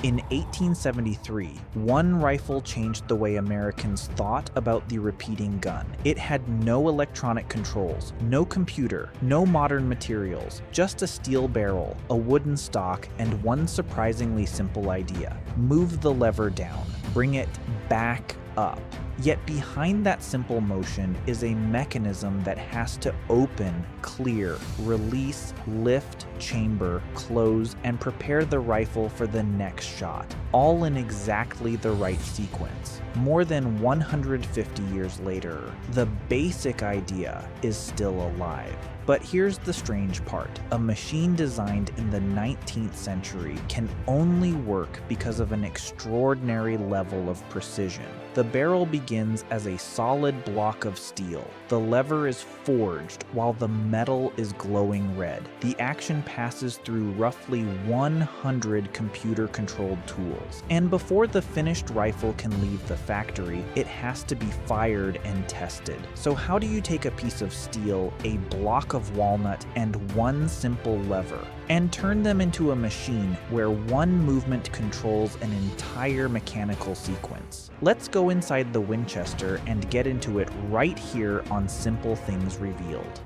In 1873, one rifle changed the way Americans thought about the repeating gun. It had no electronic controls, no computer, no modern materials, just a steel barrel, a wooden stock, and one surprisingly simple idea: move the lever down, bring it back up. Yet behind that simple motion is a mechanism that has to open, clear, release, lift, chamber, close, and prepare the rifle for the next shot, all in exactly the right sequence. More than 150 years later, the basic idea is still alive. But here's the strange part. A machine designed in the 19th century can only work because of an extraordinary level of precision. The barrel begins as a solid block of steel. The lever is forged while the metal is glowing red. The action passes through roughly 100 computer-controlled tools. And before the finished rifle can leave the factory, it has to be fired and tested. So how do you take a piece of steel, a block of walnut, and one simple lever, and turn them into a machine where one movement controls an entire mechanical sequence? Let's go inside the Winchester and get into it right here on Simple Things Revealed.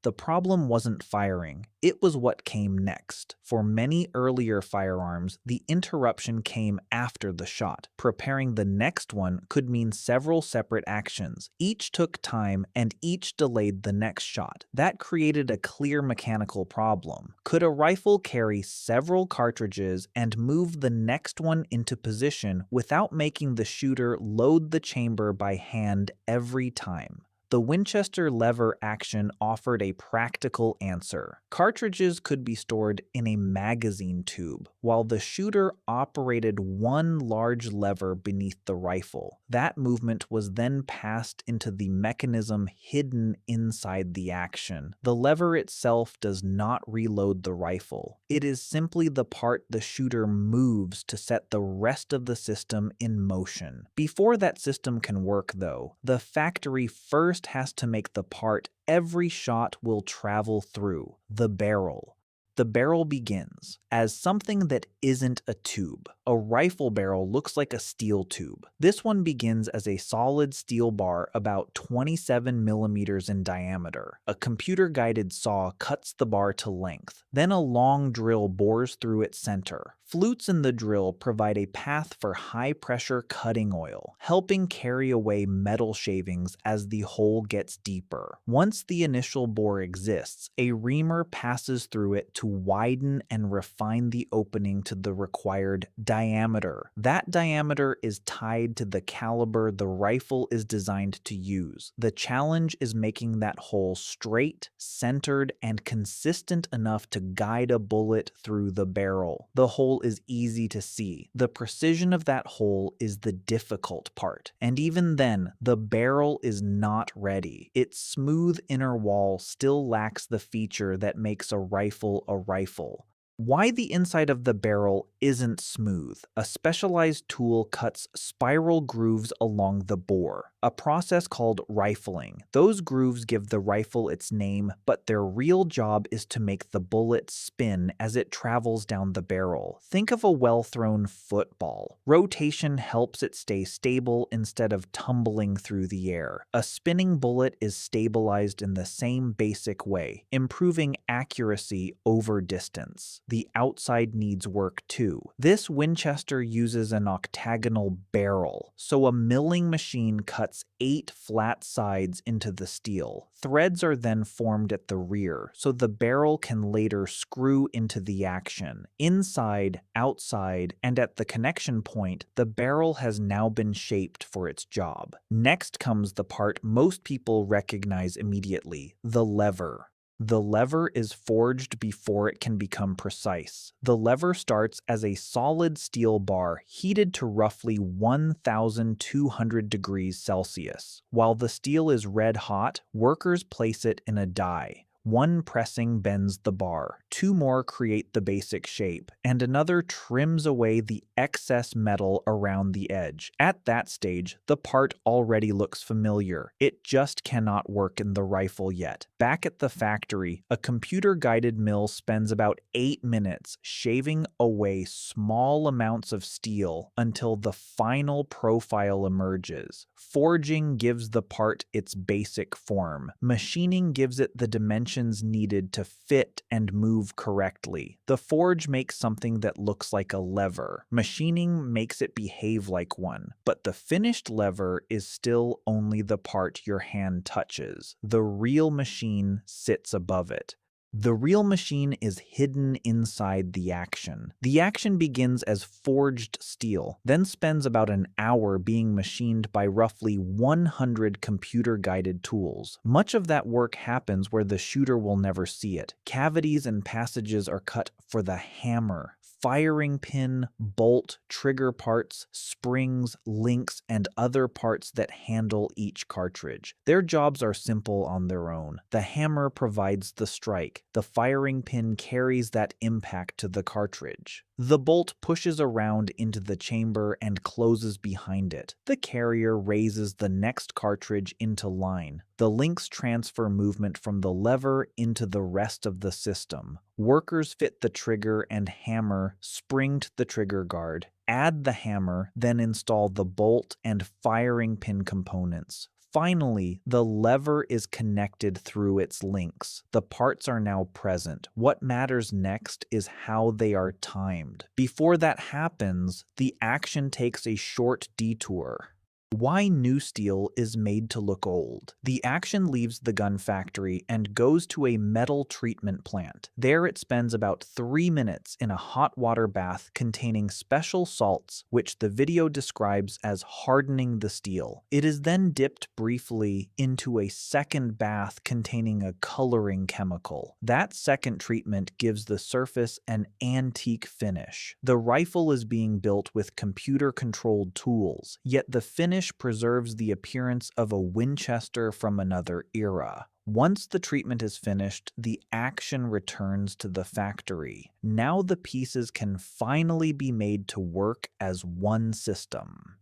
The problem wasn't firing, it was what came next. For many earlier firearms, the interruption came after the shot. Preparing the next one could mean several separate actions. Each took time and each delayed the next shot. That created a clear mechanical problem. Could a rifle carry several cartridges and move the next one into position without making the shooter load the chamber by hand every time? The Winchester lever action offered a practical answer. Cartridges could be stored in a magazine tube, while the shooter operated one large lever beneath the rifle. That movement was then passed into the mechanism hidden inside the action. The lever itself does not reload the rifle. It is simply the part the shooter moves to set the rest of the system in motion. Before that system can work, though, the factory first has to make the part every shot will travel through: the barrel. The barrel begins as something that isn't a tube. A rifle barrel looks like a steel tube. This one begins as a solid steel bar about 27 millimeters in diameter. A computer-guided saw cuts the bar to length. Then a long drill bores through its center. Flutes in the drill provide a path for high-pressure cutting oil, helping carry away metal shavings as the hole gets deeper. Once the initial bore exists, a reamer passes through it to widen and refine the opening to the required diameter. That diameter is tied to the caliber the rifle is designed to use. The challenge is making that hole straight, centered, and consistent enough to guide a bullet through the barrel. The hole is easy to see. The precision of that hole is the difficult part. And even then, the barrel is not ready. Its smooth inner wall still lacks the feature that makes a rifle a rifle. Why the inside of the barrel isn't smooth? A specialized tool cuts spiral grooves along the bore, a process called rifling. Those grooves give the rifle its name, but their real job is to make the bullet spin as it travels down the barrel. Think of a well-thrown football. Rotation helps it stay stable instead of tumbling through the air. A spinning bullet is stabilized in the same basic way, improving accuracy over distance. The outside needs work too. This Winchester uses an octagonal barrel, so a milling machine cuts 8 flat sides into the steel. Threads are then formed at the rear, so the barrel can later screw into the action. Inside, outside, and at the connection point, the barrel has now been shaped for its job. Next comes the part most people recognize immediately: the lever. The lever is forged before it can become precise. The lever starts as a solid steel bar heated to roughly 1,200 degrees Celsius. While the steel is red hot, workers place it in a die. One pressing bends the bar, two more create the basic shape, and another trims away the excess metal around the edge. At that stage, the part already looks familiar. It just cannot work in the rifle yet. Back at the factory, a computer-guided mill spends about 8 minutes shaving away small amounts of steel until the final profile emerges. Forging gives the part its basic form. Machining gives it the dimensions needed to fit and move correctly. The forge makes something that looks like a lever. Machining makes it behave like one. But the finished lever is still only the part your hand touches. The real machine sits above it. The real machine is hidden inside the action. The action begins as forged steel, then spends about an hour being machined by roughly 100 computer-guided tools. Much of that work happens where the shooter will never see it. Cavities and passages are cut for the hammer, firing pin, bolt, trigger parts, springs, links, and other parts that handle each cartridge. Their jobs are simple on their own. The hammer provides the strike. The firing pin carries that impact to the cartridge. The bolt pushes around into the chamber and closes behind it. The carrier raises the next cartridge into line. The links transfer movement from the lever into the rest of the system. Workers fit the trigger and hammer, springed the trigger guard, add the hammer, then install the bolt and firing pin components. Finally, the lever is connected through its links. The parts are now present. What matters next is how they are timed. Before that happens, the action takes a short detour. Why new steel is made to look old. The action leaves the gun factory and goes to a metal treatment plant. There it spends about 3 minutes in a hot water bath containing special salts, which the video describes as hardening the steel. It is then dipped briefly into a second bath containing a coloring chemical. That second treatment gives the surface an antique finish. The rifle is being built with computer-controlled tools, yet the finish preserves the appearance of a Winchester from another era. Once the treatment is finished, the action returns to the factory. Now the pieces can finally be made to work as one system.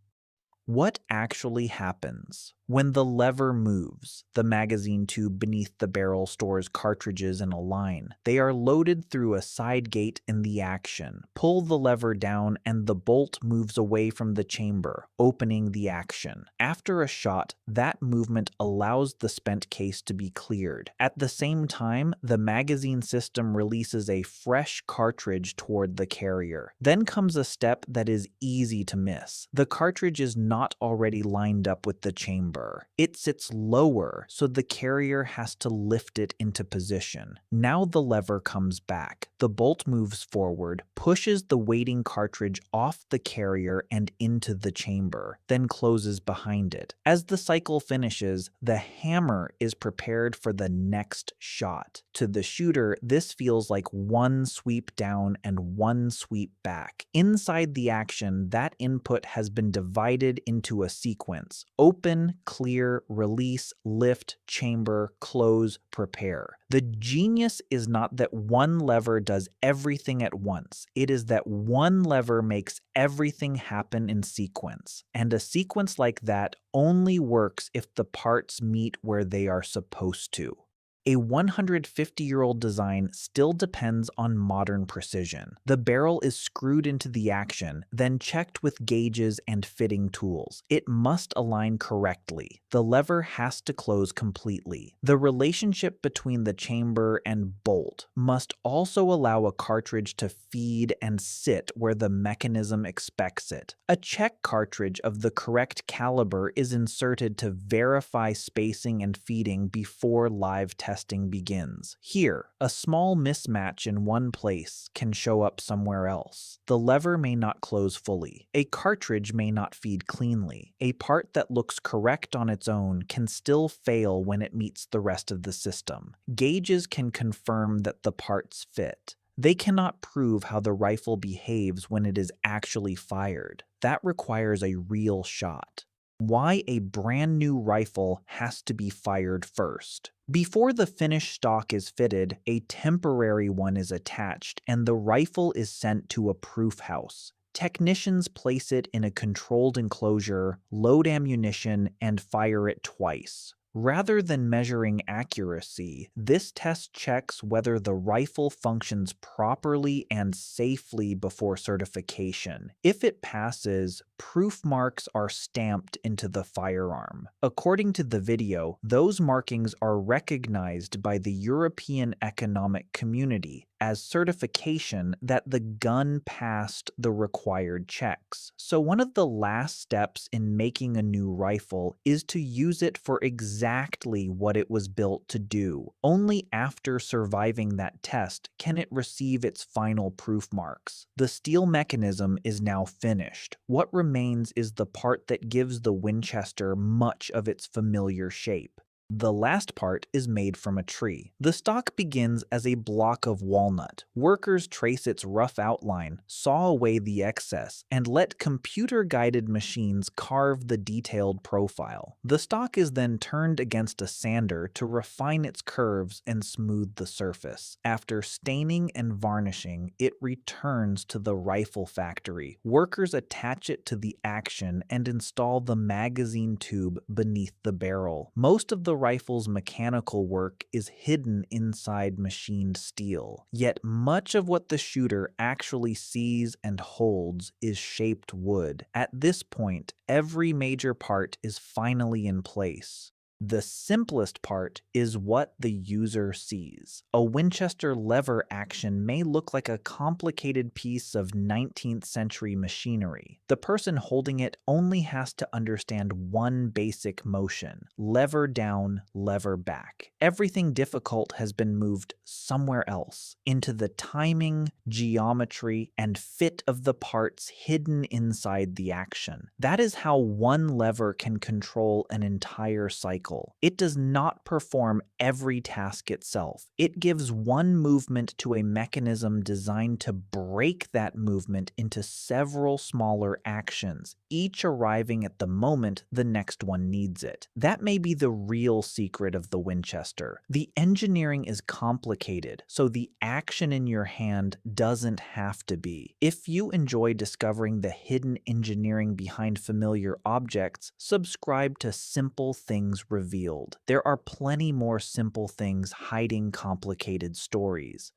What actually happens? When the lever moves, the magazine tube beneath the barrel stores cartridges in a line. They are loaded through a side gate in the action. Pull the lever down and the bolt moves away from the chamber, opening the action. After a shot, that movement allows the spent case to be cleared. At the same time, the magazine system releases a fresh cartridge toward the carrier. Then comes a step that is easy to miss. The cartridge is not already lined up with the chamber. It sits lower, so the carrier has to lift it into position. Now the lever comes back. The bolt moves forward, pushes the waiting cartridge off the carrier and into the chamber, then closes behind it. As the cycle finishes, the hammer is prepared for the next shot. To the shooter, this feels like one sweep down and one sweep back. Inside the action, that input has been divided into a sequence: open, clear, release, lift, chamber, close, prepare. The genius is not that one lever does everything at once. It is that one lever makes everything happen in sequence. And a sequence like that only works if the parts meet where they are supposed to. A 150-year-old design still depends on modern precision. The barrel is screwed into the action, then checked with gauges and fitting tools. It must align correctly. The lever has to close completely. The relationship between the chamber and bolt must also allow a cartridge to feed and sit where the mechanism expects it. A check cartridge of the correct caliber is inserted to verify spacing and feeding before live testing begins. Here, a small mismatch in one place can show up somewhere else. The lever may not close fully. A cartridge may not feed cleanly. A part that looks correct on its own can still fail when it meets the rest of the system. Gauges can confirm that the parts fit. They cannot prove how the rifle behaves when it is actually fired. That requires a real shot. Why a brand new rifle has to be fired first. Before the finished stock is fitted, a temporary one is attached and the rifle is sent to a proof house. Technicians place it in a controlled enclosure, load ammunition, and fire it twice. Rather than measuring accuracy, this test checks whether the rifle functions properly and safely before certification. If it passes, proof marks are stamped into the firearm. According to the video, those markings are recognized by the European Economic Community as certification that the gun passed the required checks. So one of the last steps in making a new rifle is to use it for exactly what it was built to do. Only after surviving that test can it receive its final proof marks. The steel mechanism is now finished. What remains is the part that gives the Winchester much of its familiar shape. The last part is made from a tree. The stock begins as a block of walnut. Workers trace its rough outline, saw away the excess, and let computer-guided machines carve the detailed profile. The stock is then turned against a sander to refine its curves and smooth the surface. After staining and varnishing, it returns to the rifle factory. Workers attach it to the action and install the magazine tube beneath the barrel. Most of the rifle's mechanical work is hidden inside machined steel, yet much of what the shooter actually sees and holds is shaped wood. At this point, every major part is finally in place. The simplest part is what the user sees. A Winchester lever action may look like a complicated piece of 19th century machinery. The person holding it only has to understand one basic motion: lever down, lever back. Everything difficult has been moved somewhere else, into the timing, geometry, and fit of the parts hidden inside the action. That is how one lever can control an entire cycle. It does not perform every task itself. It gives one movement to a mechanism designed to break that movement into several smaller actions, each arriving at the moment the next one needs it. That may be the real secret of the Winchester. The engineering is complicated, so the action in your hand doesn't have to be. If you enjoy discovering the hidden engineering behind familiar objects, subscribe to Simple Things Revealed. There are plenty more simple things hiding complicated stories.